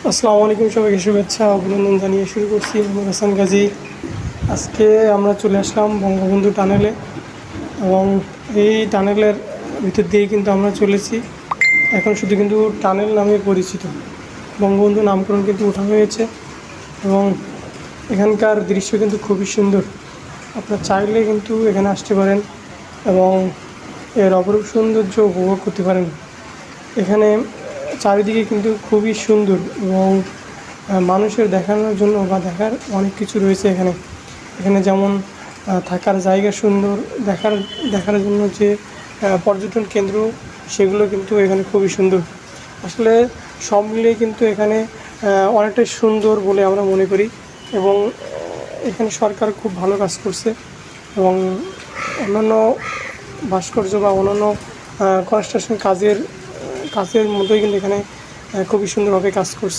আসসালামু আলাইকুম, সবাইকে শুভেচ্ছা অভিনন্দন জানিয়ে শুরু করছি মোহাম্মদ হাসান গাজী। আজকে আমরা চলে আসলাম বঙ্গবন্ধু টানেলে এবং এই টানেলের ভিতর দিয়েই কিন্তু আমরা চলেছি। এখন শুধু কিন্তু টানেল নামে পরিচিত, বঙ্গবন্ধু নামকরণ কিন্তু ওঠা হয়েছে এবং এখানকার দৃশ্য কিন্তু খুবই সুন্দর। আপনারা চাইলে কিন্তু এখানে আসতে পারেন এবং এর অপরূপ সৌন্দর্য উপভোগ করতে পারেন। এখানে চারিদিকে কিন্তু খুবই সুন্দর এবং মানুষের দেখানোর জন্য বা দেখার অনেক কিছু রয়েছে এখানে। এখানে যেমন থাকার জায়গা সুন্দর, দেখার জন্য যে পর্যটন কেন্দ্র, সেগুলো কিন্তু এখানে খুবই সুন্দর। আসলে সব মিলিয়ে কিন্তু এখানে অনেকটাই সুন্দর বলে আমরা মনে করি এবং এখানে সরকার খুব ভালো কাজ করছে এবং অন্যান্য ভাস্কর্য বা অন্যান্য কনস্ট্রাকশন কাজের মতোই কিন্তু এখানে খুবই সুন্দরভাবে কাজ করছে।